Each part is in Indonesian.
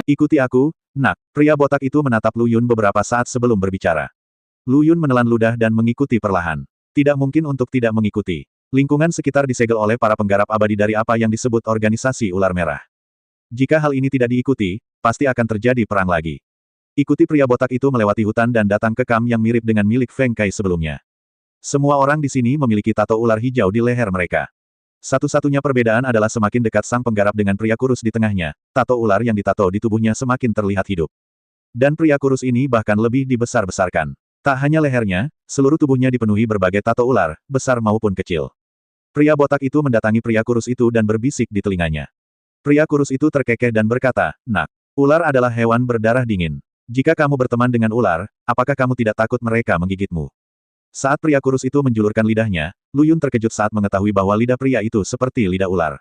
Ikuti aku, nak. Pria botak itu menatap Lu Yun beberapa saat sebelum berbicara. Lu Yun menelan ludah dan mengikuti perlahan. Tidak mungkin untuk tidak mengikuti. Lingkungan sekitar disegel oleh para penggarap abadi dari apa yang disebut organisasi ular merah. Jika hal ini tidak diikuti, pasti akan terjadi perang lagi. Ikuti pria botak itu melewati hutan dan datang ke kamp yang mirip dengan milik Feng Kai sebelumnya. Semua orang di sini memiliki tato ular hijau di leher mereka. Satu-satunya perbedaan adalah semakin dekat sang penggarap dengan pria kurus di tengahnya, tato ular yang ditato di tubuhnya semakin terlihat hidup. Dan pria kurus ini bahkan lebih dibesar-besarkan. Tak hanya lehernya, seluruh tubuhnya dipenuhi berbagai tato ular, besar maupun kecil. Pria botak itu mendatangi pria kurus itu dan berbisik di telinganya. Pria kurus itu terkekeh dan berkata, "Nak, ular adalah hewan berdarah dingin. Jika kamu berteman dengan ular, apakah kamu tidak takut mereka menggigitmu?" Saat pria kurus itu menjulurkan lidahnya, Lu Yun terkejut saat mengetahui bahwa lidah pria itu seperti lidah ular.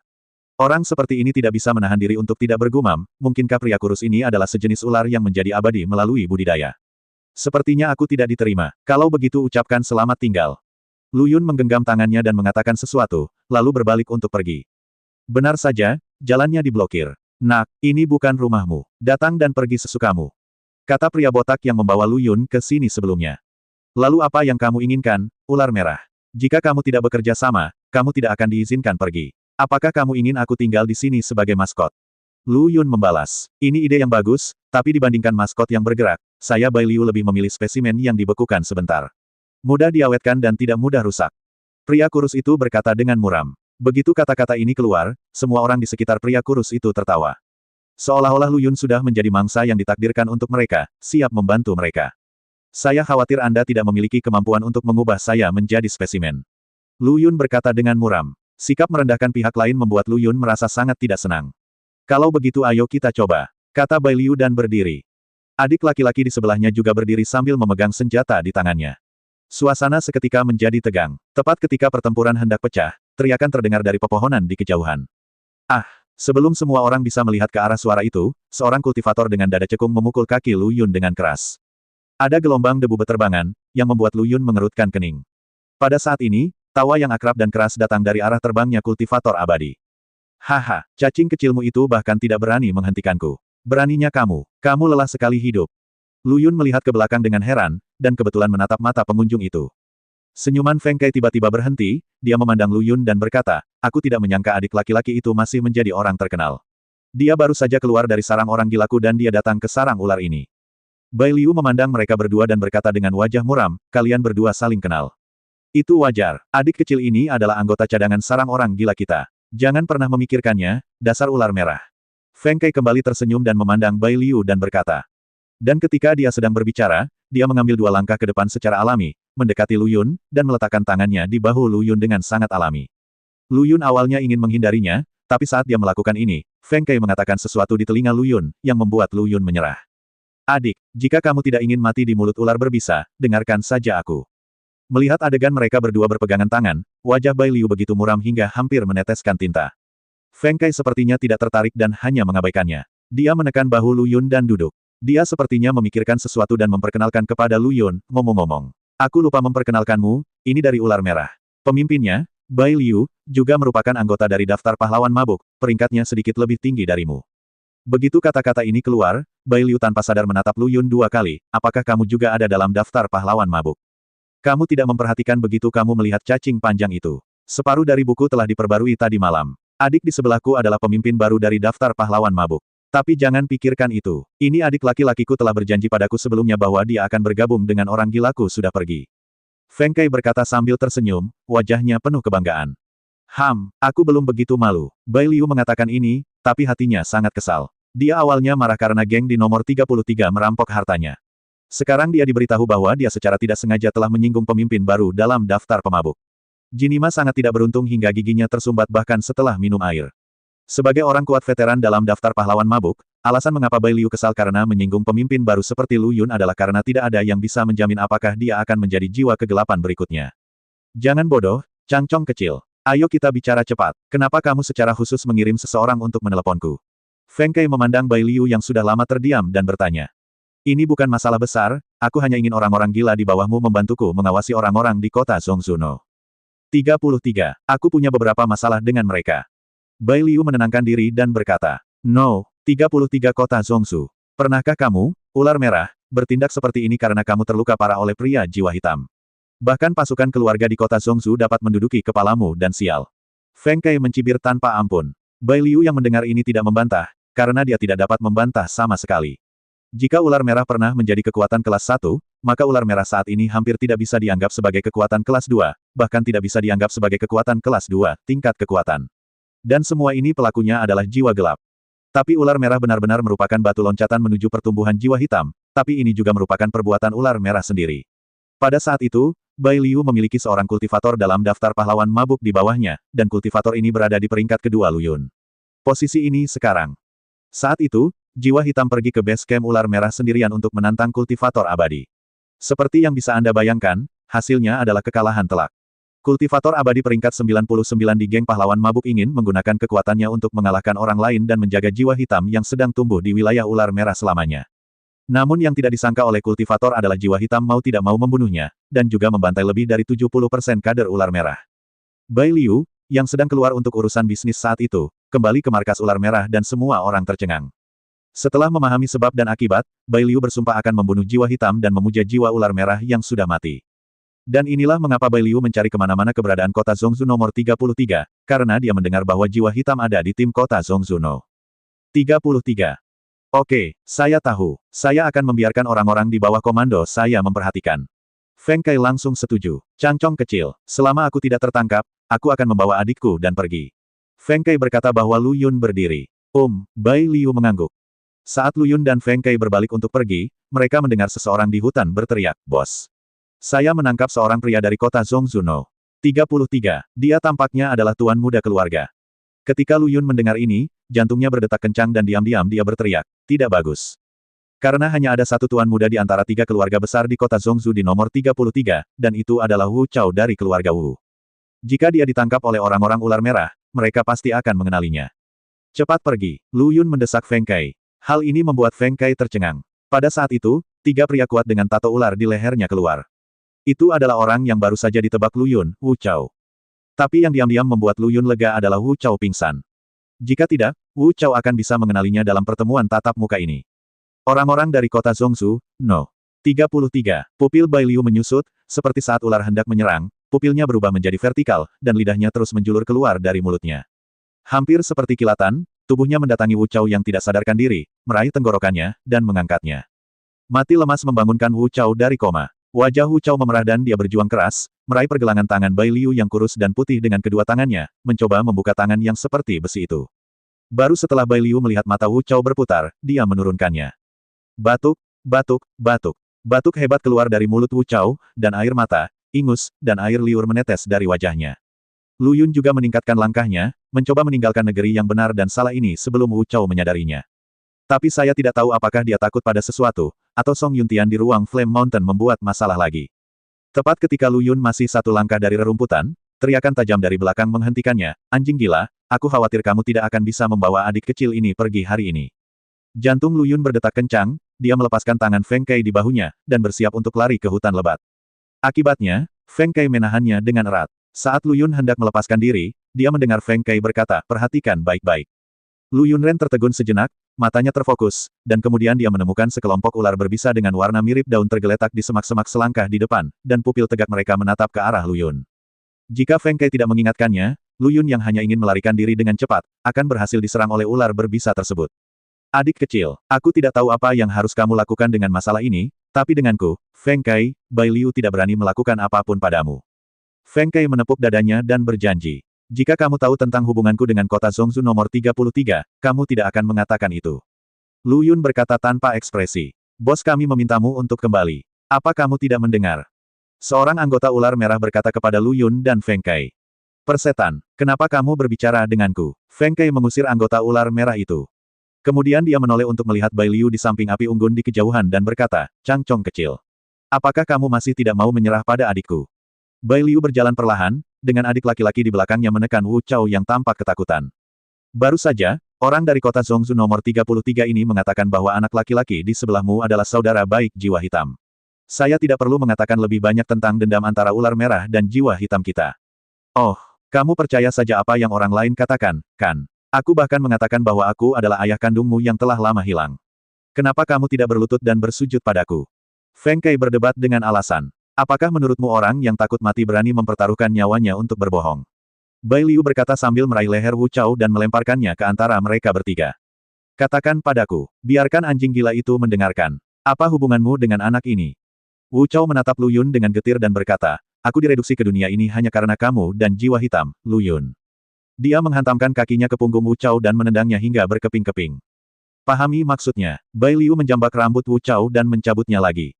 Orang seperti ini tidak bisa menahan diri untuk tidak bergumam, mungkinkah pria kurus ini adalah sejenis ular yang menjadi abadi melalui budidaya? Sepertinya aku tidak diterima. Kalau begitu ucapkan selamat tinggal. Lu Yun menggenggam tangannya dan mengatakan sesuatu, lalu berbalik untuk pergi. Benar saja, jalannya diblokir. Nak, ini bukan rumahmu. Datang dan pergi sesukamu. Kata pria botak yang membawa Lu Yun ke sini sebelumnya. Lalu apa yang kamu inginkan, ular merah? Jika kamu tidak bekerja sama, kamu tidak akan diizinkan pergi. Apakah kamu ingin aku tinggal di sini sebagai maskot? Lu Yun membalas. Ini ide yang bagus, tapi dibandingkan maskot yang bergerak, saya Bai Liu lebih memilih spesimen yang dibekukan sebentar. Mudah diawetkan dan tidak mudah rusak. Pria kurus itu berkata dengan muram. Begitu kata-kata ini keluar, semua orang di sekitar pria kurus itu tertawa. Seolah-olah Lu Yun sudah menjadi mangsa yang ditakdirkan untuk mereka, siap membantu mereka. Saya khawatir Anda tidak memiliki kemampuan untuk mengubah saya menjadi spesimen. Lu Yun berkata dengan muram. Sikap merendahkan pihak lain membuat Lu Yun merasa sangat tidak senang. Kalau begitu ayo kita coba, kata Bai Liu dan berdiri. Adik laki-laki di sebelahnya juga berdiri sambil memegang senjata di tangannya. Suasana seketika menjadi tegang. Tepat ketika pertempuran hendak pecah, teriakan terdengar dari pepohonan di kejauhan. Ah! Sebelum semua orang bisa melihat ke arah suara itu, seorang kultivator dengan dada cekung memukul kaki Lu Yun dengan keras. Ada gelombang debu beterbangan, yang membuat Lu Yun mengerutkan kening. Pada saat ini, tawa yang akrab dan keras datang dari arah terbangnya kultivator abadi. Haha, cacing kecilmu itu bahkan tidak berani menghentikanku. Beraninya kamu lelah sekali hidup. Lu Yun melihat ke belakang dengan heran, dan kebetulan menatap mata pengunjung itu. Senyuman Feng Kai tiba-tiba berhenti, dia memandang Lu Yun dan berkata, aku tidak menyangka adik laki-laki itu masih menjadi orang terkenal. Dia baru saja keluar dari sarang orang gilaku dan dia datang ke sarang ular ini. Bai Liu memandang mereka berdua dan berkata dengan wajah muram, kalian berdua saling kenal. Itu wajar, adik kecil ini adalah anggota cadangan sarang orang gila kita. Jangan pernah memikirkannya, dasar ular merah. Feng Kai kembali tersenyum dan memandang Bai Liu dan berkata. Dan ketika dia sedang berbicara, dia mengambil 2 langkah ke depan secara alami, mendekati Lu Yun, dan meletakkan tangannya di bahu Lu Yun dengan sangat alami. Lu Yun awalnya ingin menghindarinya, tapi saat dia melakukan ini, Feng Kai mengatakan sesuatu di telinga Lu Yun, yang membuat Lu Yun menyerah. Adik, jika kamu tidak ingin mati di mulut ular berbisa, dengarkan saja aku. Melihat adegan mereka berdua berpegangan tangan, wajah Bai Liu begitu muram hingga hampir meneteskan tinta. Feng Kai sepertinya tidak tertarik dan hanya mengabaikannya. Dia menekan bahu Lu Yun dan duduk. Dia sepertinya memikirkan sesuatu dan memperkenalkan kepada Lu Yun, ngomong-ngomong. Aku lupa memperkenalkanmu, ini dari ular merah. Pemimpinnya, Bai Liu, juga merupakan anggota dari daftar pahlawan mabuk, peringkatnya sedikit lebih tinggi darimu. Begitu kata-kata ini keluar, Bai Liu tanpa sadar menatap Lu Yun 2 kali, apakah kamu juga ada dalam daftar pahlawan mabuk? Kamu tidak memperhatikan begitu kamu melihat cacing panjang itu. Separuh dari buku telah diperbarui tadi malam. Adik di sebelahku adalah pemimpin baru dari daftar pahlawan mabuk. Tapi jangan pikirkan itu. Ini adik laki-lakiku telah berjanji padaku sebelumnya bahwa dia akan bergabung dengan orang gilaku sudah pergi. Feng Kai berkata sambil tersenyum, wajahnya penuh kebanggaan. Aku belum begitu malu. Bai Liu mengatakan ini, tapi hatinya sangat kesal. Dia awalnya marah karena geng di nomor 33 merampok hartanya. Sekarang dia diberitahu bahwa dia secara tidak sengaja telah menyinggung pemimpin baru dalam daftar pemabuk. Jinima sangat tidak beruntung hingga giginya tersumbat bahkan setelah minum air. Sebagai orang kuat veteran dalam daftar pahlawan mabuk, alasan mengapa Bai Liu kesal karena menyinggung pemimpin baru seperti Lu Yun adalah karena tidak ada yang bisa menjamin apakah dia akan menjadi jiwa kegelapan berikutnya. Jangan bodoh, cangcong kecil. Ayo kita bicara cepat. Kenapa kamu secara khusus mengirim seseorang untuk meneleponku? Feng Kai memandang Bai Liu yang sudah lama terdiam dan bertanya. Ini bukan masalah besar, aku hanya ingin orang-orang gila di bawahmu membantuku mengawasi orang-orang di kota Zhongzuno. 33. Aku punya beberapa masalah dengan mereka. Bai Liu menenangkan diri dan berkata, No, 33 Kota Zhongsu. Pernahkah kamu, ular merah, bertindak seperti ini karena kamu terluka parah oleh pria jiwa hitam? Bahkan pasukan keluarga di kota Zhongsu dapat menduduki kepalamu dan sial. Feng Kai mencibir tanpa ampun. Bai Liu yang mendengar ini tidak membantah, karena dia tidak dapat membantah sama sekali. Jika ular merah pernah menjadi kekuatan kelas 1, maka ular merah saat ini hampir tidak bisa dianggap sebagai kekuatan kelas 2, bahkan tidak bisa dianggap sebagai kekuatan kelas 2, tingkat kekuatan. Dan semua ini pelakunya adalah jiwa gelap. Tapi ular merah benar-benar merupakan batu loncatan menuju pertumbuhan jiwa hitam, tapi ini juga merupakan perbuatan ular merah sendiri. Pada saat itu, Bai Liu memiliki seorang kultivator dalam daftar pahlawan mabuk di bawahnya, dan kultivator ini berada di peringkat kedua Lu Yun. Posisi ini sekarang. Saat itu, jiwa hitam pergi ke base camp ular merah sendirian untuk menantang kultivator abadi. Seperti yang bisa Anda bayangkan, hasilnya adalah kekalahan telak. Kultivator abadi peringkat 99 di geng pahlawan mabuk ingin menggunakan kekuatannya untuk mengalahkan orang lain dan menjaga jiwa hitam yang sedang tumbuh di wilayah ular merah selamanya. Namun yang tidak disangka oleh kultivator adalah jiwa hitam mau tidak mau membunuhnya, dan juga membantai lebih dari 70% kader ular merah. Bai Liu, yang sedang keluar untuk urusan bisnis saat itu, kembali ke markas ular merah dan semua orang tercengang. Setelah memahami sebab dan akibat, Bai Liu bersumpah akan membunuh jiwa hitam dan memuja jiwa ular merah yang sudah mati. Dan inilah mengapa Bai Liu mencari kemana-mana keberadaan kota Zhongsu nomor 33, karena dia mendengar bahwa jiwa hitam ada di tim kota Zhongsu no. 33. Oke, saya tahu. Saya akan membiarkan orang-orang di bawah komando saya memperhatikan. Feng Kai langsung setuju. Cangcong kecil, selama aku tidak tertangkap, aku akan membawa adikku dan pergi. Feng Kai berkata bahwa Lu Yun berdiri. Bai Liu mengangguk. Saat Lu Yun dan Feng Kai berbalik untuk pergi, mereka mendengar seseorang di hutan berteriak, "Bos! Saya menangkap seorang pria dari kota Zhongsu no. 33. Dia tampaknya adalah tuan muda keluarga." Ketika Lu Yun mendengar ini, jantungnya berdetak kencang dan diam-diam dia berteriak, "Tidak bagus." Karena hanya ada satu tuan muda di antara 3 keluarga besar di kota Zhongsu di nomor 33, dan itu adalah Wu Chao dari keluarga Wu. Jika dia ditangkap oleh orang-orang ular merah, mereka pasti akan mengenalinya. "Cepat pergi," Lu Yun mendesak Feng Kai. Hal ini membuat Feng Kai tercengang. Pada saat itu, 3 pria kuat dengan tato ular di lehernya keluar. Itu adalah orang yang baru saja ditebak Lu Yun, Wu Chao. Tapi yang diam-diam membuat Lu Yun lega adalah Wu Chao pingsan. Jika tidak, Wu Chao akan bisa mengenalinya dalam pertemuan tatap muka ini. Orang-orang dari kota Zhongsu, no. 33. Pupil Bai Liu menyusut, seperti saat ular hendak menyerang, pupilnya berubah menjadi vertikal, dan lidahnya terus menjulur keluar dari mulutnya. Hampir seperti kilatan, tubuhnya mendatangi Wu Chao yang tidak sadarkan diri, meraih tenggorokannya, dan mengangkatnya. Mati lemas membangunkan Wu Chao dari koma. Wajah Wu Chao memerah dan dia berjuang keras, meraih pergelangan tangan Bai Liu yang kurus dan putih dengan kedua tangannya, mencoba membuka tangan yang seperti besi itu. Baru setelah Bai Liu melihat mata Wu Chao berputar, dia menurunkannya. Batuk, batuk, batuk. Batuk hebat keluar dari mulut Wu Chao, dan air mata, ingus, dan air liur menetes dari wajahnya. Lu Yun juga meningkatkan langkahnya, mencoba meninggalkan negeri yang benar dan salah ini sebelum Wu Chao menyadarinya. Tapi saya tidak tahu apakah dia takut pada sesuatu, atau Song Yuntian di ruang Flame Mountain membuat masalah lagi. Tepat ketika Lu Yun masih satu langkah dari rerumputan, teriakan tajam dari belakang menghentikannya, "Anjing gila, aku khawatir kamu tidak akan bisa membawa adik kecil ini pergi hari ini." Jantung Lu Yun berdetak kencang, dia melepaskan tangan Feng Kai di bahunya, dan bersiap untuk lari ke hutan lebat. Akibatnya, Feng Kai menahannya dengan erat. Saat Lu Yun hendak melepaskan diri, dia mendengar Feng Kai berkata, "Perhatikan baik-baik." Lu Yunren tertegun sejenak, matanya terfokus, dan kemudian dia menemukan sekelompok ular berbisa dengan warna mirip daun tergeletak di semak-semak selangkah di depan, dan pupil tegak mereka menatap ke arah Lu Yun. Jika Feng Kai tidak mengingatkannya, Lu Yun yang hanya ingin melarikan diri dengan cepat, akan berhasil diserang oleh ular berbisa tersebut. "Adik kecil, aku tidak tahu apa yang harus kamu lakukan dengan masalah ini, tapi denganku, Feng Kai, Bai Liu tidak berani melakukan apapun padamu." Feng Kai menepuk dadanya dan berjanji. "Jika kamu tahu tentang hubunganku dengan kota Zhongsu nomor 33, kamu tidak akan mengatakan itu." Lu Yun berkata tanpa ekspresi. "Bos kami memintamu untuk kembali. Apa kamu tidak mendengar?" Seorang anggota ular merah berkata kepada Lu Yun dan Feng Kai. "Persetan, kenapa kamu berbicara denganku?" Feng Kai mengusir anggota ular merah itu. Kemudian dia menoleh untuk melihat Bai Liu di samping api unggun di kejauhan dan berkata, "Cangcong kecil. Apakah kamu masih tidak mau menyerah pada adikku?" Bai Liu berjalan perlahan, dengan adik laki-laki di belakangnya menekan Wu Chao yang tampak ketakutan. Baru saja, orang dari kota Zhongsu nomor 33 ini mengatakan bahwa anak laki-laki di sebelahmu adalah saudara baik jiwa hitam. Saya tidak perlu mengatakan lebih banyak tentang dendam antara ular merah dan jiwa hitam kita. Oh, kamu percaya saja apa yang orang lain katakan, kan? Aku bahkan mengatakan bahwa aku adalah ayah kandungmu yang telah lama hilang. Kenapa kamu tidak berlutut dan bersujud padaku? Feng Kai berdebat dengan alasan. Apakah menurutmu orang yang takut mati berani mempertaruhkan nyawanya untuk berbohong? Bai Liu berkata sambil meraih leher Wu Chao dan melemparkannya ke antara mereka bertiga. Katakan padaku, biarkan anjing gila itu mendengarkan. Apa hubunganmu dengan anak ini? Wu Chao menatap Lu Yun dengan getir dan berkata, aku direduksi ke dunia ini hanya karena kamu dan jiwa hitam, Lu Yun. Dia menghantamkan kakinya ke punggung Wu Chao dan menendangnya hingga berkeping-keping. Pahami maksudnya. Bai Liu menjambak rambut Wu Chao dan mencabutnya lagi.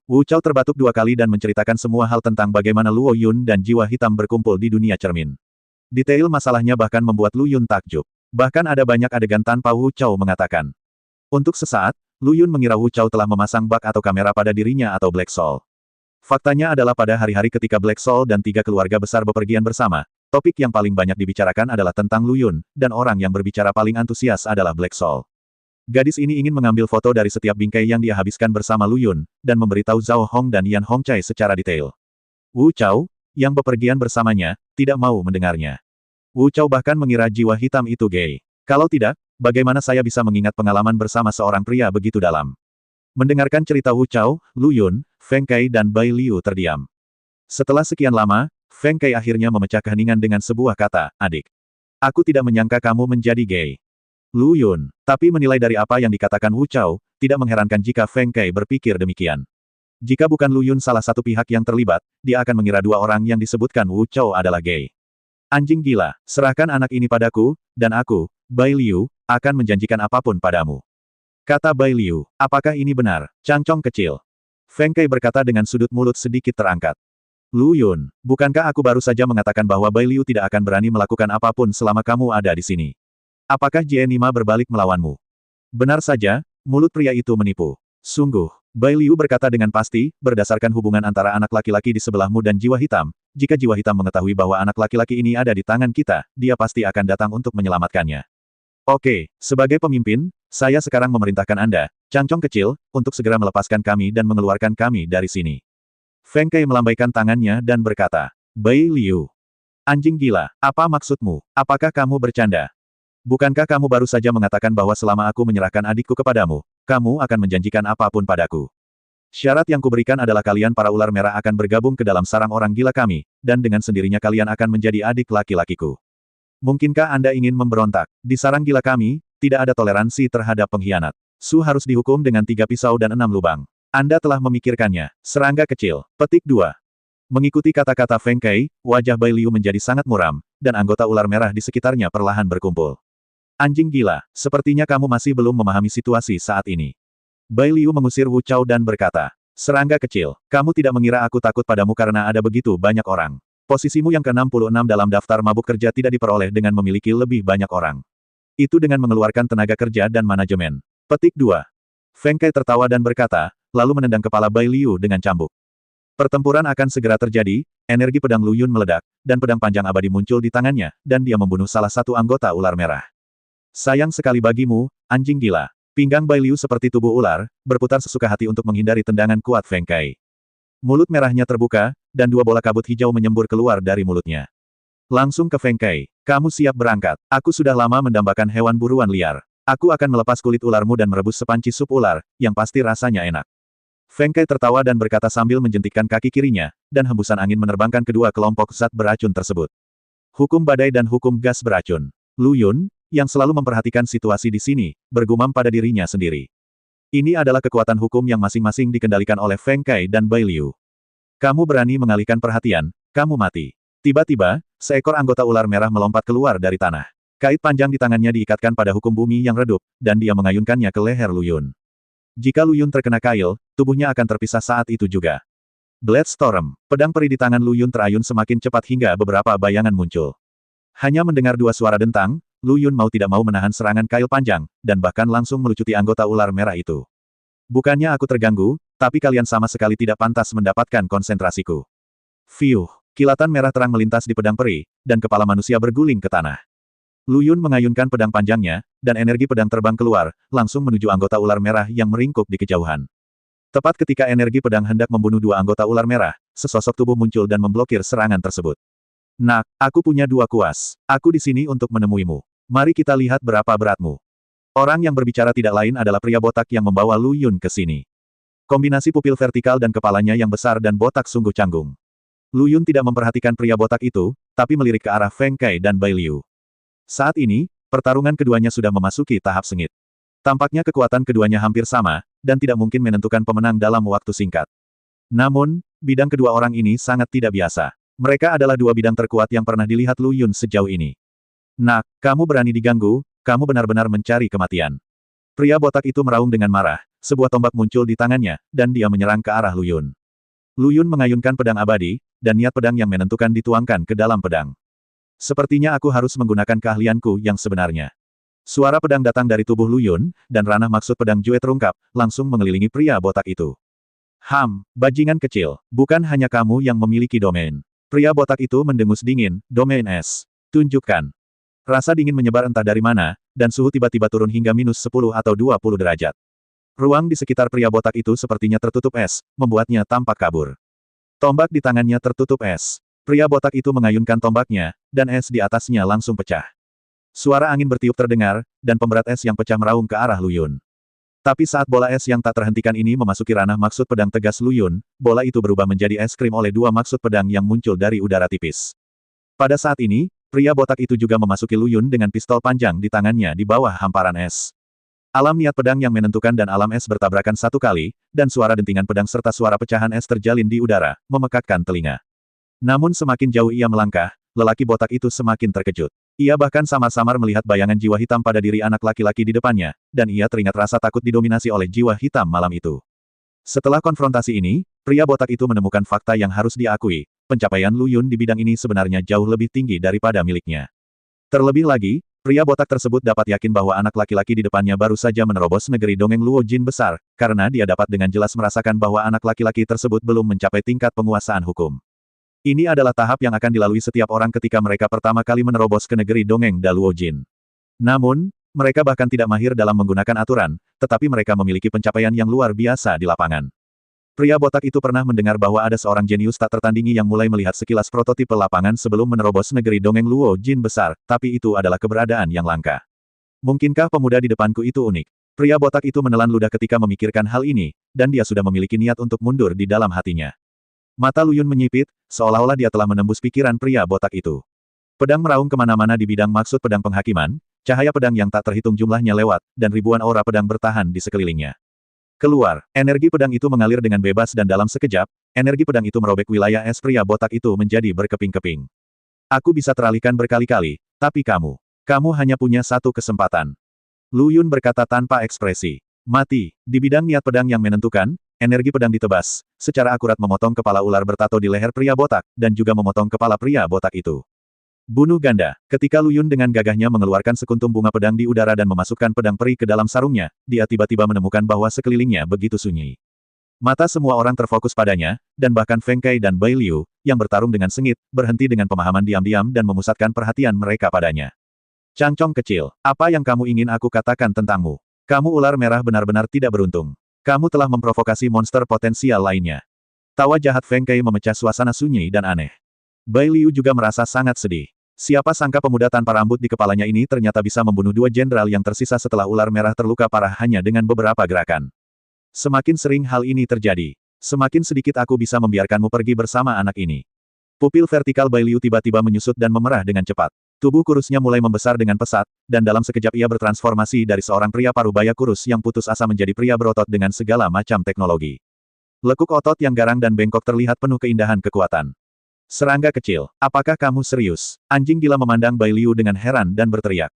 Wu Chao terbatuk 2 kali dan menceritakan semua hal tentang bagaimana Luo Yun dan jiwa hitam berkumpul di dunia cermin. Detail masalahnya bahkan membuat Lu Yun takjub. Bahkan ada banyak adegan tanpa Wu Chao mengatakan. Untuk sesaat, Lu Yun mengira Wu Chao telah memasang bak atau kamera pada dirinya atau Black Soul. Faktanya adalah pada hari-hari ketika Black Soul dan 3 keluarga besar bepergian bersama, topik yang paling banyak dibicarakan adalah tentang Lu Yun, dan orang yang berbicara paling antusias adalah Black Soul. Gadis ini ingin mengambil foto dari setiap bingkai yang dia habiskan bersama Lu Yun, dan memberitahu Zhao Hong dan Yan Hongcai secara detail. Wu Chao, yang bepergian bersamanya, tidak mau mendengarnya. Wu Chao bahkan mengira jiwa hitam itu gay. Kalau tidak, bagaimana saya bisa mengingat pengalaman bersama seorang pria begitu dalam? Mendengarkan cerita Wu Chao, Lu Yun, Feng Kai dan Bai Liu terdiam. Setelah sekian lama, Feng Kai akhirnya memecah keheningan dengan sebuah kata, adik. Aku tidak menyangka kamu menjadi gay. Lu Yun, tapi menilai dari apa yang dikatakan Wu Chao, tidak mengherankan jika Feng Kai berpikir demikian. Jika bukan Lu Yun salah satu pihak yang terlibat, dia akan mengira 2 orang yang disebutkan Wu Chao adalah gay. Anjing gila, serahkan anak ini padaku, dan aku, Bai Liu, akan menjanjikan apapun padamu. Kata Bai Liu, apakah ini benar, cangcong kecil? Feng Kai berkata dengan sudut mulut sedikit terangkat. Lu Yun, bukankah aku baru saja mengatakan bahwa Bai Liu tidak akan berani melakukan apapun selama kamu ada di sini? Apakah Jie Nima berbalik melawanmu? Benar saja, mulut pria itu menipu. Sungguh, Bai Liu berkata dengan pasti, berdasarkan hubungan antara anak laki-laki di sebelahmu dan jiwa hitam, jika jiwa hitam mengetahui bahwa anak laki-laki ini ada di tangan kita, dia pasti akan datang untuk menyelamatkannya. Oke, sebagai pemimpin, saya sekarang memerintahkan Anda, cangcong kecil, untuk segera melepaskan kami dan mengeluarkan kami dari sini. Feng Kai melambaikan tangannya dan berkata, Bai Liu. Anjing gila, apa maksudmu? Apakah kamu bercanda? Bukankah kamu baru saja mengatakan bahwa selama aku menyerahkan adikku kepadamu, kamu akan menjanjikan apapun padaku? Syarat yang kuberikan adalah kalian para ular merah akan bergabung ke dalam sarang orang gila kami, dan dengan sendirinya kalian akan menjadi adik laki-lakiku. Mungkinkah Anda ingin memberontak? Di sarang gila kami, tidak ada toleransi terhadap pengkhianat. Su harus dihukum dengan 3 pisau dan 6 lubang. Anda telah memikirkannya, serangga kecil. Petik 2. Mengikuti kata-kata Feng Kai, wajah Bai Liu menjadi sangat muram, dan anggota ular merah di sekitarnya perlahan berkumpul. Anjing gila, sepertinya kamu masih belum memahami situasi saat ini. Bai Liu mengusir Wu Chao dan berkata, serangga kecil, kamu tidak mengira aku takut padamu karena ada begitu banyak orang. Posisimu yang ke-66 dalam daftar mabuk kerja tidak diperoleh dengan memiliki lebih banyak orang. Itu dengan mengeluarkan tenaga kerja dan manajemen. Petik 2. Feng Kai tertawa dan berkata, lalu menendang kepala Bai Liu dengan cambuk. Pertempuran akan segera terjadi, energi pedang Lu Yun meledak, dan pedang panjang abadi muncul di tangannya, dan dia membunuh salah satu anggota ular merah. Sayang sekali bagimu, anjing gila. Pinggang Bai Liu seperti tubuh ular, berputar sesuka hati untuk menghindari tendangan kuat Feng Kai. Mulut merahnya terbuka, dan 2 bola kabut hijau menyembur keluar dari mulutnya. Langsung ke Feng Kai. Kamu siap berangkat. Aku sudah lama mendambakan hewan buruan liar. Aku akan melepas kulit ularmu dan merebus sepanci sup ular, yang pasti rasanya enak. Feng Kai tertawa dan berkata sambil menjentikkan kaki kirinya, dan hembusan angin menerbangkan kedua kelompok zat beracun tersebut. Hukum badai dan hukum gas beracun. Lu Yun, yang selalu memperhatikan situasi di sini, bergumam pada dirinya sendiri. Ini adalah kekuatan hukum yang masing-masing dikendalikan oleh Feng Kai dan Bai Liu. Kamu berani mengalihkan perhatian, kamu mati. Tiba-tiba, seekor anggota ular merah melompat keluar dari tanah. Kait panjang di tangannya diikatkan pada hukum bumi yang redup, dan dia mengayunkannya ke leher Lu Yun. Jika Lu Yun terkena kail, tubuhnya akan terpisah saat itu juga. Blade Storm, pedang peri di tangan Lu Yun terayun semakin cepat hingga beberapa bayangan muncul. Hanya mendengar 2 suara dentang, Lu Yun mau tidak mau menahan serangan kail panjang, dan bahkan langsung melucuti anggota ular merah itu. Bukannya aku terganggu, tapi kalian sama sekali tidak pantas mendapatkan konsentrasiku. Fiuh, kilatan merah terang melintas di pedang peri, dan kepala manusia berguling ke tanah. Lu Yun mengayunkan pedang panjangnya, dan energi pedang terbang keluar, langsung menuju anggota ular merah yang meringkuk di kejauhan. Tepat ketika energi pedang hendak membunuh 2 anggota ular merah, sesosok tubuh muncul dan memblokir serangan tersebut. Nak, aku punya 2 kuas. Aku di sini untuk menemuimu. Mari kita lihat berapa beratmu. Orang yang berbicara tidak lain adalah pria botak yang membawa Lu Yun ke sini. Kombinasi pupil vertikal dan kepalanya yang besar dan botak sungguh canggung. Lu Yun tidak memperhatikan pria botak itu, tapi melirik ke arah Feng Kai dan Bai Liu. Saat ini, pertarungan keduanya sudah memasuki tahap sengit. Tampaknya kekuatan keduanya hampir sama, dan tidak mungkin menentukan pemenang dalam waktu singkat. Namun, bidang kedua orang ini sangat tidak biasa. Mereka adalah dua bidang terkuat yang pernah dilihat Lu Yun sejauh ini. Nak, kamu berani diganggu, kamu benar-benar mencari kematian. Pria botak itu meraung dengan marah, sebuah tombak muncul di tangannya, dan dia menyerang ke arah Lu Yun. Lu Yun mengayunkan pedang abadi, dan niat pedang yang menentukan dituangkan ke dalam pedang. Sepertinya aku harus menggunakan keahlianku yang sebenarnya. Suara pedang datang dari tubuh Lu Yun, dan ranah maksud pedang Jue terungkap, langsung mengelilingi pria botak itu. Bajingan kecil, bukan hanya kamu yang memiliki domain. Pria botak itu mendengus dingin, domain es. Tunjukkan. Rasa dingin menyebar entah dari mana, dan suhu tiba-tiba turun hingga -10 atau 20 derajat. Ruang di sekitar pria botak itu sepertinya tertutup es, membuatnya tampak kabur. Tombak di tangannya tertutup es. Pria botak itu mengayunkan tombaknya, dan es di atasnya langsung pecah. Suara angin bertiup terdengar, dan pemberat es yang pecah meraung ke arah Lu Yun. Tapi saat bola es yang tak terhentikan ini memasuki ranah maksud pedang tegas Lu Yun, bola itu berubah menjadi es krim oleh dua maksud pedang yang muncul dari udara tipis. Pada saat ini, pria botak itu juga memasuki Lu Yun dengan pistol panjang di tangannya di bawah hamparan es. Alam niat pedang yang menentukan dan alam es bertabrakan satu kali, dan suara dentingan pedang serta suara pecahan es terjalin di udara, memekakkan telinga. Namun semakin jauh ia melangkah, lelaki botak itu semakin terkejut. Ia bahkan samar-samar melihat bayangan jiwa hitam pada diri anak laki-laki di depannya, dan ia teringat rasa takut didominasi oleh jiwa hitam malam itu. Setelah konfrontasi ini, pria botak itu menemukan fakta yang harus diakui, pencapaian Lu Yun di bidang ini sebenarnya jauh lebih tinggi daripada miliknya. Terlebih lagi, pria botak tersebut dapat yakin bahwa anak laki-laki di depannya baru saja menerobos negeri dongeng Luo Jin besar, karena dia dapat dengan jelas merasakan bahwa anak laki-laki tersebut belum mencapai tingkat penguasaan hukum. Ini adalah tahap yang akan dilalui setiap orang ketika mereka pertama kali menerobos ke negeri dongeng Daluo Jin. Namun, mereka bahkan tidak mahir dalam menggunakan aturan, tetapi mereka memiliki pencapaian yang luar biasa di lapangan. Pria botak itu pernah mendengar bahwa ada seorang jenius tak tertandingi yang mulai melihat sekilas prototipe lapangan sebelum menerobos negeri dongeng Luo Jin besar, tapi itu adalah keberadaan yang langka. Mungkinkah pemuda di depanku itu unik? Pria botak itu menelan ludah ketika memikirkan hal ini, dan dia sudah memiliki niat untuk mundur di dalam hatinya. Mata Lu Yun menyipit, seolah-olah dia telah menembus pikiran pria botak itu. Pedang meraung kemana-mana di bidang maksud pedang penghakiman, cahaya pedang yang tak terhitung jumlahnya lewat, dan ribuan aura pedang bertahan di sekelilingnya. Keluar, energi pedang itu mengalir dengan bebas dan dalam sekejap, energi pedang itu merobek wilayah es pria botak itu menjadi berkeping-keping. Aku bisa teralihkan berkali-kali, tapi kamu hanya punya satu kesempatan. Lu Yun berkata tanpa ekspresi. Mati, di bidang niat pedang yang menentukan, energi pedang ditebas, secara akurat memotong kepala ular bertato di leher pria botak, dan juga memotong kepala pria botak itu. Bunuh ganda. Ketika Lu Yun dengan gagahnya mengeluarkan sekuntum bunga pedang di udara dan memasukkan pedang peri ke dalam sarungnya, dia tiba-tiba menemukan bahwa sekelilingnya begitu sunyi. Mata semua orang terfokus padanya, dan bahkan Feng Kai dan Bai Liu, yang bertarung dengan sengit, berhenti dengan pemahaman diam-diam dan memusatkan perhatian mereka padanya. Cangcong kecil, apa yang kamu ingin aku katakan tentangmu? Kamu ular merah benar-benar tidak beruntung. Kamu telah memprovokasi monster potensial lainnya. Tawa jahat Feng Kai memecah suasana sunyi dan aneh. Bai Liu juga merasa sangat sedih. Siapa sangka pemuda tanpa rambut di kepalanya ini ternyata bisa membunuh dua jenderal yang tersisa setelah ular merah terluka parah hanya dengan beberapa gerakan. Semakin sering hal ini terjadi, semakin sedikit aku bisa membiarkanmu pergi bersama anak ini. Pupil vertikal Bai Liu tiba-tiba menyusut dan memerah dengan cepat. Tubuh kurusnya mulai membesar dengan pesat, dan dalam sekejap ia bertransformasi dari seorang pria parubaya kurus yang putus asa menjadi pria berotot dengan segala macam teknologi. Lekuk otot yang garang dan bengkok terlihat penuh keindahan kekuatan. Serangga kecil, apakah kamu serius? Anjing gila memandang Bai Liu dengan heran dan berteriak.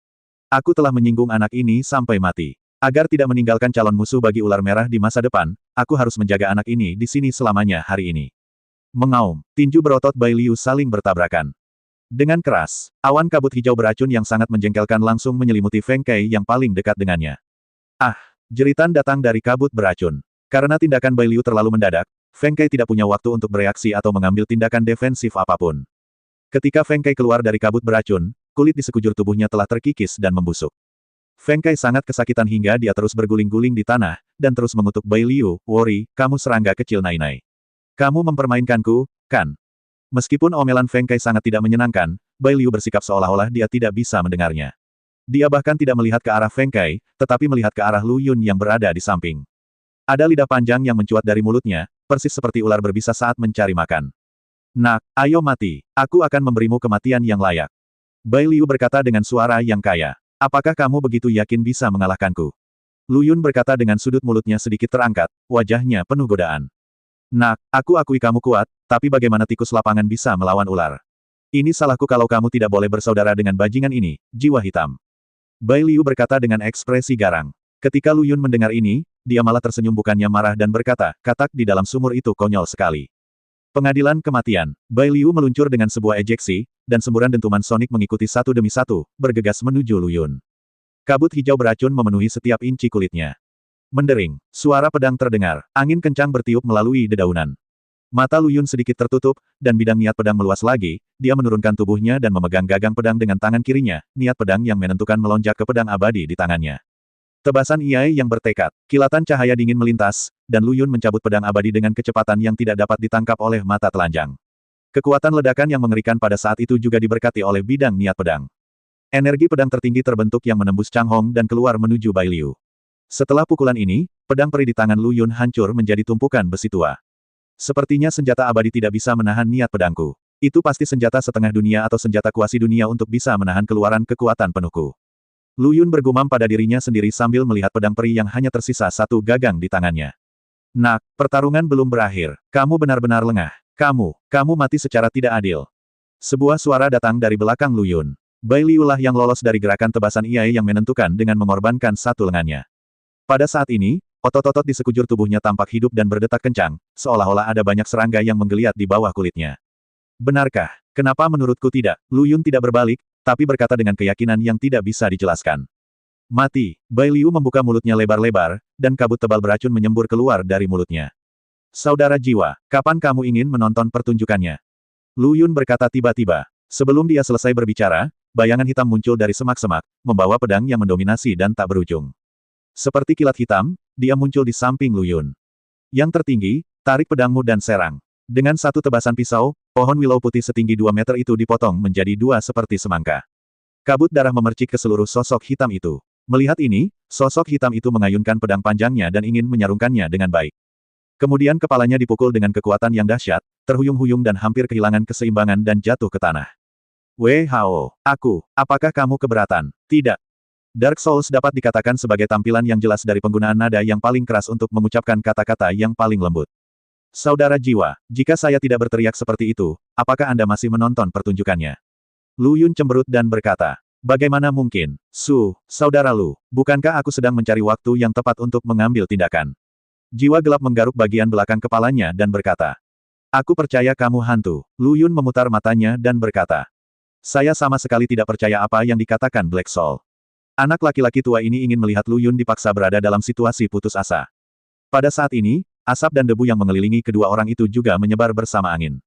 Aku telah menyinggung anak ini sampai mati. Agar tidak meninggalkan calon musuh bagi ular merah di masa depan, aku harus menjaga anak ini di sini selamanya hari ini. Mengaum, tinju berotot Bai Liu saling bertabrakan. Dengan keras, awan kabut hijau beracun yang sangat menjengkelkan langsung menyelimuti Feng Kai yang paling dekat dengannya. Ah! Jeritan datang dari kabut beracun. Karena tindakan Bai Liu terlalu mendadak, Feng Kai tidak punya waktu untuk bereaksi atau mengambil tindakan defensif apapun. Ketika Feng Kai keluar dari kabut beracun, kulit di sekujur tubuhnya telah terkikis dan membusuk. Feng Kai sangat kesakitan hingga dia terus berguling-guling di tanah, dan terus mengutuk Bai Liu, "Wori, kamu serangga kecil nainai. Kamu mempermainkanku, kan?" Meskipun omelan Feng Kai sangat tidak menyenangkan, Bai Liu bersikap seolah-olah dia tidak bisa mendengarnya. Dia bahkan tidak melihat ke arah Feng Kai, tetapi melihat ke arah Lu Yun yang berada di samping. Ada lidah panjang yang mencuat dari mulutnya, persis seperti ular berbisa saat mencari makan. Nak, ayo mati. Aku akan memberimu kematian yang layak. Bai Liu berkata dengan suara yang kaya. Apakah kamu begitu yakin bisa mengalahkanku? Lu Yun berkata dengan sudut mulutnya sedikit terangkat, wajahnya penuh godaan. Nak, aku akui kamu kuat, tapi bagaimana tikus lapangan bisa melawan ular? Ini salahku kalau kamu tidak boleh bersaudara dengan bajingan ini, jiwa hitam. Bai Liu berkata dengan ekspresi garang. Ketika Lu Yun mendengar ini, dia malah tersenyum bukannya marah dan berkata, katak di dalam sumur itu konyol sekali. Pengadilan kematian. Bai Liu meluncur dengan sebuah ejeksi, dan semburan dentuman sonik mengikuti satu demi satu, bergegas menuju Lu Yun. Kabut hijau beracun memenuhi setiap inci kulitnya. Mendering, suara pedang terdengar, angin kencang bertiup melalui dedaunan. Mata Lu Yun sedikit tertutup, dan bidang niat pedang meluas lagi, dia menurunkan tubuhnya dan memegang gagang pedang dengan tangan kirinya, niat pedang yang menentukan melonjak ke pedang abadi di tangannya. Tebasan Iai yang bertekad, kilatan cahaya dingin melintas, dan Lu Yun mencabut pedang abadi dengan kecepatan yang tidak dapat ditangkap oleh mata telanjang. Kekuatan ledakan yang mengerikan pada saat itu juga diberkati oleh bidang niat pedang. Energi pedang tertinggi terbentuk yang menembus Chang Hong dan keluar menuju Bai Liu. Setelah pukulan ini, pedang peri di tangan Lu Yun hancur menjadi tumpukan besi tua. Sepertinya senjata abadi tidak bisa menahan niat pedangku. Itu pasti senjata setengah dunia atau senjata kuasi dunia untuk bisa menahan keluaran kekuatan penuhku. Lu Yun bergumam pada dirinya sendiri sambil melihat pedang peri yang hanya tersisa satu gagang di tangannya. Nak, pertarungan belum berakhir. Kamu benar-benar lengah. Kamu mati secara tidak adil. Sebuah suara datang dari belakang Lu Yun. Bai Liu lah yang lolos dari gerakan tebasan Iai yang menentukan dengan mengorbankan satu lengannya. Pada saat ini, otot-otot di sekujur tubuhnya tampak hidup dan berdetak kencang, seolah-olah ada banyak serangga yang menggeliat di bawah kulitnya. Benarkah? Kenapa menurutku tidak? Lu Yun tidak berbalik, tapi berkata dengan keyakinan yang tidak bisa dijelaskan. Mati. Bai Liu membuka mulutnya lebar-lebar, dan kabut tebal beracun menyembur keluar dari mulutnya. Saudara jiwa, kapan kamu ingin menonton pertunjukannya? Lu Yun berkata tiba-tiba. Sebelum dia selesai berbicara, bayangan hitam muncul dari semak-semak, membawa pedang yang mendominasi dan tak berujung. Seperti kilat hitam, dia muncul di samping Lu Yun. Yang tertinggi, tarik pedangmu dan serang. Dengan satu tebasan pisau, pohon willow putih setinggi 2 meter itu dipotong menjadi dua seperti semangka. Kabut darah memercik ke seluruh sosok hitam itu. Melihat ini, sosok hitam itu mengayunkan pedang panjangnya dan ingin menyarungkannya dengan baik. Kemudian kepalanya dipukul dengan kekuatan yang dahsyat, terhuyung-huyung dan hampir kehilangan keseimbangan dan jatuh ke tanah. Wei Hao, apakah kamu keberatan? Tidak. Dark Souls dapat dikatakan sebagai tampilan yang jelas dari penggunaan nada yang paling keras untuk mengucapkan kata-kata yang paling lembut. Saudara jiwa, jika saya tidak berteriak seperti itu, apakah Anda masih menonton pertunjukannya? Lu Yun cemberut dan berkata, bagaimana mungkin? Saudara Lu, bukankah aku sedang mencari waktu yang tepat untuk mengambil tindakan? Jiwa gelap menggaruk bagian belakang kepalanya dan berkata, aku percaya kamu hantu. Lu Yun memutar matanya dan berkata, saya sama sekali tidak percaya apa yang dikatakan Black Soul. Anak laki-laki tua ini ingin melihat Lu Yun dipaksa berada dalam situasi putus asa. Pada saat ini, asap dan debu yang mengelilingi kedua orang itu juga menyebar bersama angin.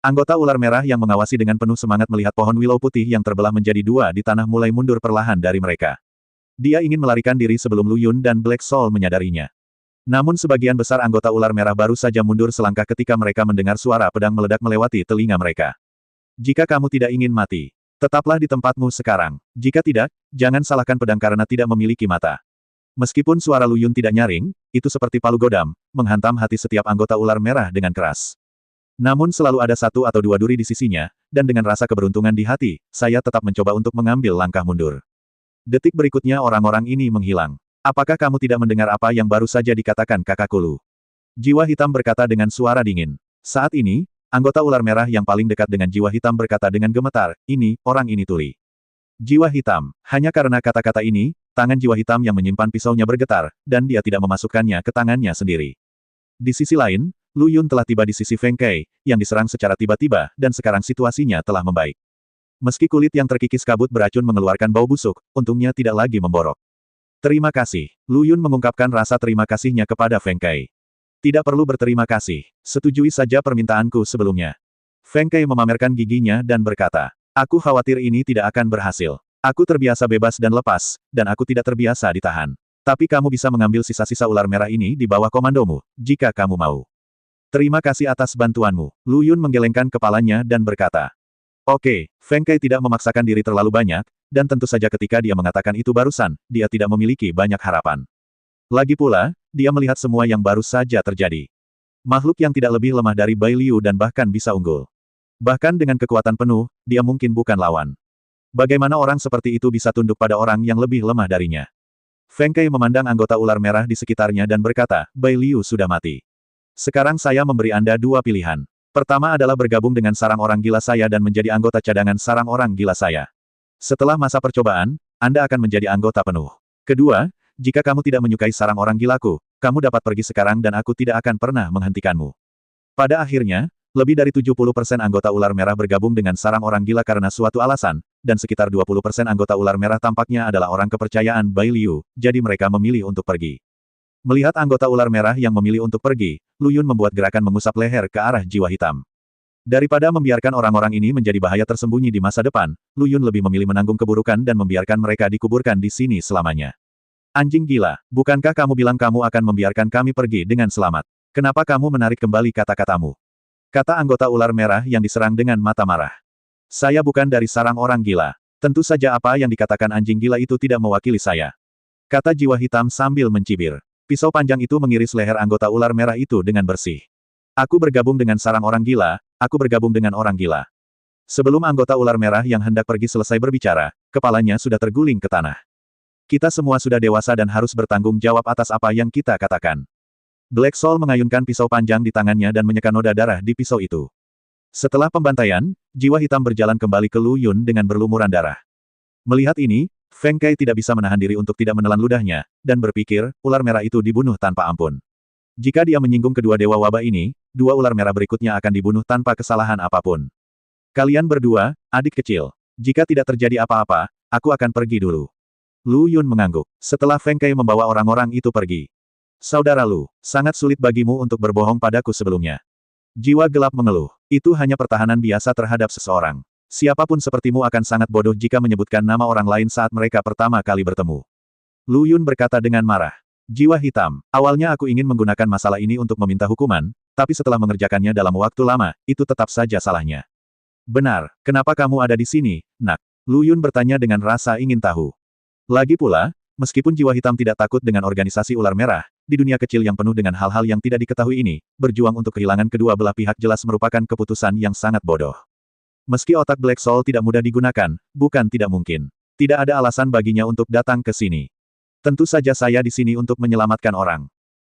Anggota ular merah yang mengawasi dengan penuh semangat melihat pohon willow putih yang terbelah menjadi dua di tanah mulai mundur perlahan dari mereka. Dia ingin melarikan diri sebelum Lu Yun dan Black Soul menyadarinya. Namun sebagian besar anggota ular merah baru saja mundur selangkah ketika mereka mendengar suara pedang meledak melewati telinga mereka. Jika kamu tidak ingin mati, tetaplah di tempatmu sekarang. Jika tidak, jangan salahkan pedang karena tidak memiliki mata. Meskipun suara Lu Yun tidak nyaring, itu seperti palu godam, menghantam hati setiap anggota ular merah dengan keras. Namun selalu ada satu atau dua duri di sisinya, dan dengan rasa keberuntungan di hati, saya tetap mencoba untuk mengambil langkah mundur. Detik berikutnya orang-orang ini menghilang. Apakah kamu tidak mendengar apa yang baru saja dikatakan kakakku Lu? Jiwa hitam berkata dengan suara dingin. Saat ini, anggota ular merah yang paling dekat dengan jiwa hitam berkata dengan gemetar, orang ini tuli. Jiwa hitam. Hanya karena kata-kata ini, tangan jiwa hitam yang menyimpan pisaunya bergetar, dan dia tidak memasukkannya ke tangannya sendiri. Di sisi lain, Lu Yun telah tiba di sisi Feng Kai, yang diserang secara tiba-tiba, dan sekarang situasinya telah membaik. Meski kulit yang terkikis kabut beracun mengeluarkan bau busuk, untungnya tidak lagi memborok. Terima kasih. Lu Yun mengungkapkan rasa terima kasihnya kepada Feng Kai. Tidak perlu berterima kasih. Setujui saja permintaanku sebelumnya. Feng Kai memamerkan giginya dan berkata, aku khawatir ini tidak akan berhasil. Aku terbiasa bebas dan lepas, dan aku tidak terbiasa ditahan. Tapi kamu bisa mengambil sisa-sisa ular merah ini di bawah komandomu, jika kamu mau. Terima kasih atas bantuanmu. Lu Yun menggelengkan kepalanya dan berkata, oke, Feng Kai tidak memaksakan diri terlalu banyak, dan tentu saja ketika dia mengatakan itu barusan, dia tidak memiliki banyak harapan. Lagi pula, dia melihat semua yang baru saja terjadi. Makhluk yang tidak lebih lemah dari Bai Liu dan bahkan bisa unggul. Bahkan dengan kekuatan penuh, dia mungkin bukan lawan. Bagaimana orang seperti itu bisa tunduk pada orang yang lebih lemah darinya? Feng Kei memandang anggota ular merah di sekitarnya dan berkata, Bai Liu sudah mati. Sekarang saya memberi Anda dua pilihan. Pertama adalah bergabung dengan sarang orang gila saya dan menjadi anggota cadangan sarang orang gila saya. Setelah masa percobaan, Anda akan menjadi anggota penuh. Kedua, jika kamu tidak menyukai sarang orang gilaku, kamu dapat pergi sekarang dan aku tidak akan pernah menghentikanmu. Pada akhirnya, lebih dari 70% anggota ular merah bergabung dengan sarang orang gila karena suatu alasan, dan sekitar 20% anggota ular merah tampaknya adalah orang kepercayaan Bai Liu, jadi mereka memilih untuk pergi. Melihat anggota ular merah yang memilih untuk pergi, Lu Yun membuat gerakan mengusap leher ke arah jiwa hitam. Daripada membiarkan orang-orang ini menjadi bahaya tersembunyi di masa depan, Lu Yun lebih memilih menanggung keburukan dan membiarkan mereka dikuburkan di sini selamanya. Anjing gila, bukankah kamu bilang kamu akan membiarkan kami pergi dengan selamat? Kenapa kamu menarik kembali kata-katamu? Kata anggota ular merah yang diserang dengan mata marah. Saya bukan dari sarang orang gila. Tentu saja apa yang dikatakan anjing gila itu tidak mewakili saya. Kata jiwa hitam sambil mencibir. Pisau panjang itu mengiris leher anggota ular merah itu dengan bersih. Aku bergabung dengan sarang orang gila, aku bergabung dengan orang gila. Sebelum anggota ular merah yang hendak pergi selesai berbicara, kepalanya sudah terguling ke tanah. Kita semua sudah dewasa dan harus bertanggung jawab atas apa yang kita katakan. Black Soul mengayunkan pisau panjang di tangannya dan menyeka noda darah di pisau itu. Setelah pembantaian, jiwa hitam berjalan kembali ke Lu Yun dengan berlumuran darah. Melihat ini, Feng Kei tidak bisa menahan diri untuk tidak menelan ludahnya, dan berpikir, ular merah itu dibunuh tanpa ampun. Jika dia menyinggung kedua dewa wabah ini, dua ular merah berikutnya akan dibunuh tanpa kesalahan apapun. Kalian berdua, adik kecil. Jika tidak terjadi apa-apa, aku akan pergi dulu. Lu Yun mengangguk. Setelah Feng Kei membawa orang-orang itu pergi. Saudara Lu, sangat sulit bagimu untuk berbohong padaku sebelumnya. Jiwa gelap mengeluh. Itu hanya pertahanan biasa terhadap seseorang. Siapapun sepertimu akan sangat bodoh jika menyebutkan nama orang lain saat mereka pertama kali bertemu. Lu Yun berkata dengan marah. Jiwa hitam, awalnya aku ingin menggunakan masalah ini untuk meminta hukuman, tapi setelah mengerjakannya dalam waktu lama, itu tetap saja salahnya. Benar, kenapa kamu ada di sini, nak? Lu Yun bertanya dengan rasa ingin tahu. Lagi pula, meskipun jiwa hitam tidak takut dengan organisasi ular merah, di dunia kecil yang penuh dengan hal-hal yang tidak diketahui ini, berjuang untuk kehilangan kedua belah pihak jelas merupakan keputusan yang sangat bodoh. Meski otak Black Soul tidak mudah digunakan, bukan tidak mungkin. Tidak ada alasan baginya untuk datang ke sini. Tentu saja saya di sini untuk menyelamatkan orang.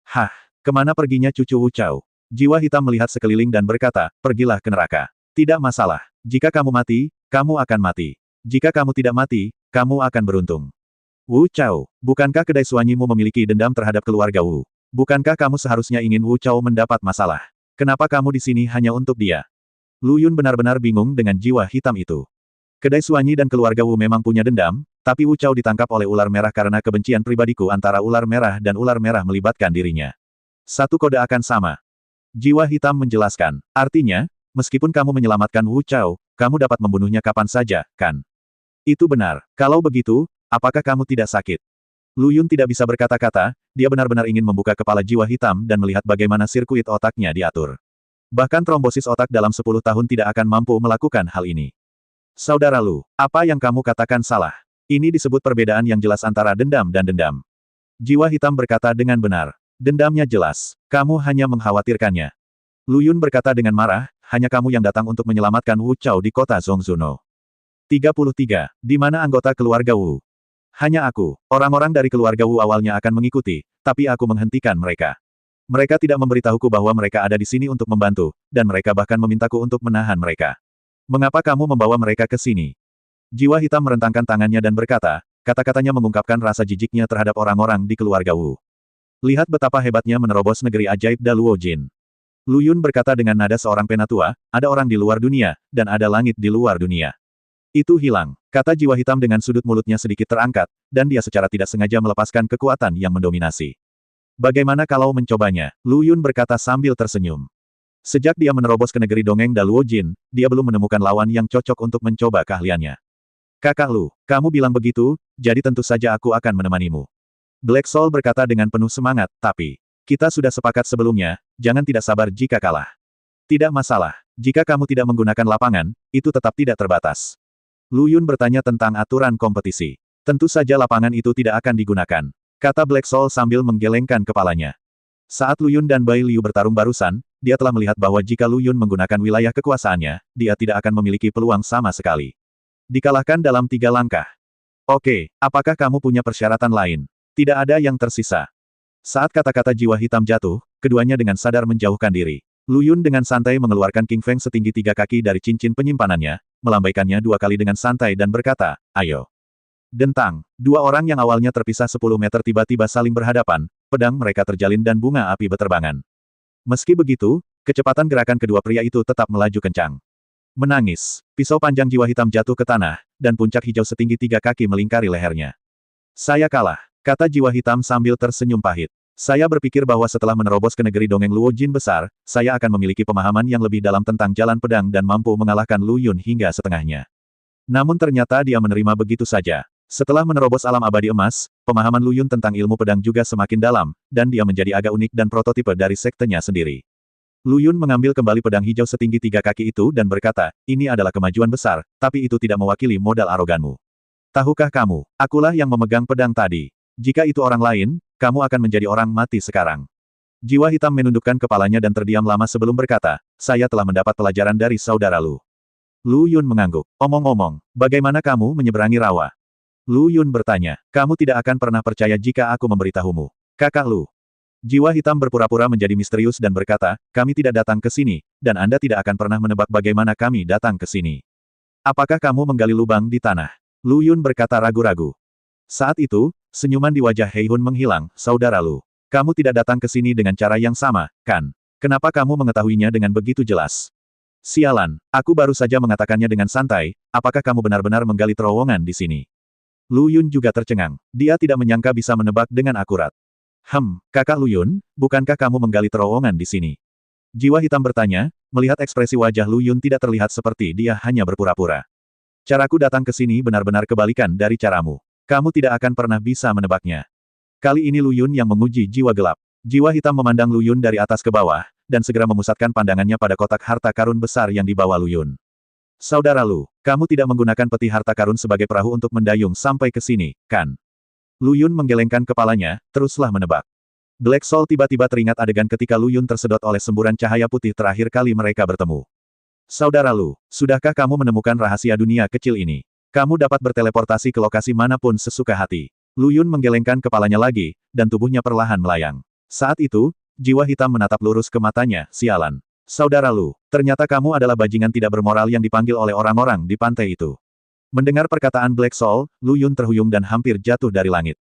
Hah, kemana perginya cucu Wu Chao? Jiwa hitam melihat sekeliling dan berkata, pergilah ke neraka. Tidak masalah. Jika kamu mati, kamu akan mati. Jika kamu tidak mati, kamu akan beruntung. Wu Chao, bukankah kedai suanyimu memiliki dendam terhadap keluarga Wu? Bukankah kamu seharusnya ingin Wu Chao mendapat masalah? Kenapa kamu di sini hanya untuk dia? Lu Yun benar-benar bingung dengan jiwa hitam itu. Kedai Suanyi dan keluarga Wu memang punya dendam, tapi Wu Chao ditangkap oleh ular merah karena kebencian pribadiku antara ular merah dan ular merah melibatkan dirinya. Satu kode akan sama. Jiwa hitam menjelaskan. Artinya, meskipun kamu menyelamatkan Wu Chao, kamu dapat membunuhnya kapan saja, kan? Itu benar. Kalau begitu, apakah kamu tidak sakit? Lu Yun tidak bisa berkata-kata, dia benar-benar ingin membuka kepala jiwa hitam dan melihat bagaimana sirkuit otaknya diatur. Bahkan trombosis otak dalam 10 tahun tidak akan mampu melakukan hal ini. Saudara Lu, apa yang kamu katakan salah? Ini disebut perbedaan yang jelas antara dendam dan dendam. Jiwa hitam berkata dengan benar. Dendamnya jelas. Kamu hanya mengkhawatirkannya. Lu Yun berkata dengan marah, hanya kamu yang datang untuk menyelamatkan Wu Chao di kota Zhongzuno. 33. Di mana anggota keluarga Wu? Hanya aku. Orang-orang dari keluarga Wu awalnya akan mengikuti, tapi aku menghentikan mereka. Mereka tidak memberitahuku bahwa mereka ada di sini untuk membantu, dan mereka bahkan memintaku untuk menahan mereka. Mengapa kamu membawa mereka ke sini? Jiwa hitam merentangkan tangannya dan berkata, kata-katanya mengungkapkan rasa jijiknya terhadap orang-orang di keluarga Wu. Lihat betapa hebatnya menerobos negeri ajaib Daluo Jin. Lu Yun berkata dengan nada seorang penatua, ada orang di luar dunia, dan ada langit di luar dunia. Itu hilang, kata jiwa hitam dengan sudut mulutnya sedikit terangkat, dan dia secara tidak sengaja melepaskan kekuatan yang mendominasi. Bagaimana kalau mencobanya? Lu Yun berkata sambil tersenyum. Sejak dia menerobos ke negeri dongeng Daluo Jin, dia belum menemukan lawan yang cocok untuk mencoba keahliannya. Kakak Lu, kamu bilang begitu, jadi tentu saja aku akan menemanimu. Black Soul berkata dengan penuh semangat, tapi, kita sudah sepakat sebelumnya, jangan tidak sabar jika kalah. Tidak masalah, jika kamu tidak menggunakan lapangan, itu tetap tidak terbatas. Lu Yun bertanya tentang aturan kompetisi. Tentu saja lapangan itu tidak akan digunakan, kata Black Soul sambil menggelengkan kepalanya. Saat Lu Yun dan Bai Liu bertarung barusan, dia telah melihat bahwa jika Lu Yun menggunakan wilayah kekuasaannya, dia tidak akan memiliki peluang sama sekali. Dikalahkan dalam 3 langkah. Oke, apakah kamu punya persyaratan lain? Tidak ada yang tersisa. Saat kata-kata jiwa hitam jatuh, keduanya dengan sadar menjauhkan diri. Lu Yun dengan santai mengeluarkan King Feng setinggi 3 kaki dari cincin penyimpanannya, melambaikannya 2 kali dengan santai dan berkata, ayo. Dentang, 2 orang yang awalnya terpisah 10 meter tiba-tiba saling berhadapan, pedang mereka terjalin dan bunga api beterbangan. Meski begitu, kecepatan gerakan kedua pria itu tetap melaju kencang. Menangis, pisau panjang jiwa hitam jatuh ke tanah, dan puncak hijau setinggi 3 kaki melingkari lehernya. Saya kalah, kata jiwa hitam sambil tersenyum pahit. Saya berpikir bahwa setelah menerobos ke negeri dongeng Luo Jin besar, saya akan memiliki pemahaman yang lebih dalam tentang jalan pedang dan mampu mengalahkan Lu Yun hingga setengahnya. Namun ternyata dia menerima begitu saja. Setelah menerobos alam abadi emas, pemahaman Lu Yun tentang ilmu pedang juga semakin dalam, dan dia menjadi agak unik dan prototipe dari sektenya sendiri. Lu Yun mengambil kembali pedang hijau setinggi 3 kaki itu dan berkata, ini adalah kemajuan besar, tapi itu tidak mewakili modal aroganmu. Tahukah kamu, akulah yang memegang pedang tadi. Jika itu orang lain, kamu akan menjadi orang mati sekarang. Jiwa hitam menundukkan kepalanya dan terdiam lama sebelum berkata, saya telah mendapat pelajaran dari saudara Lu. Lu Yun mengangguk. Omong-omong, bagaimana kamu menyeberangi rawa? Lu Yun bertanya, kamu tidak akan pernah percaya jika aku memberitahumu. Kakak Lu. Jiwa hitam berpura-pura menjadi misterius dan berkata, kami tidak datang ke sini, dan Anda tidak akan pernah menebak bagaimana kami datang ke sini. Apakah kamu menggali lubang di tanah? Lu Yun berkata ragu-ragu. Saat itu, senyuman di wajah Hei Hun menghilang, saudara Lu. Kamu tidak datang ke sini dengan cara yang sama, kan? Kenapa kamu mengetahuinya dengan begitu jelas? Sialan, aku baru saja mengatakannya dengan santai, apakah kamu benar-benar menggali terowongan di sini? Lu Yun juga tercengang. Dia tidak menyangka bisa menebak dengan akurat. Kakak Lu Yun, bukankah kamu menggali terowongan di sini? Jiwa hitam bertanya, melihat ekspresi wajah Lu Yun tidak terlihat seperti dia hanya berpura-pura. Caraku datang ke sini benar-benar kebalikan dari caramu. Kamu tidak akan pernah bisa menebaknya. Kali ini Lu Yun yang menguji jiwa gelap. Jiwa hitam memandang Lu Yun dari atas ke bawah, dan segera memusatkan pandangannya pada kotak harta karun besar yang dibawa Lu Yun. Saudara Lu, kamu tidak menggunakan peti harta karun sebagai perahu untuk mendayung sampai ke sini, kan? Lu Yun menggelengkan kepalanya, teruslah menebak. Black Soul tiba-tiba teringat adegan ketika Lu Yun tersedot oleh semburan cahaya putih terakhir kali mereka bertemu. Saudara Lu, sudahkah kamu menemukan rahasia dunia kecil ini? Kamu dapat berteleportasi ke lokasi manapun sesuka hati. Lu Yun menggelengkan kepalanya lagi, dan tubuhnya perlahan melayang. Saat itu, jiwa hitam menatap lurus ke matanya, sialan. Saudara Lu, ternyata kamu adalah bajingan tidak bermoral yang dipanggil oleh orang-orang di pantai itu. Mendengar perkataan Black Soul, Lu Yun terhuyung dan hampir jatuh dari langit.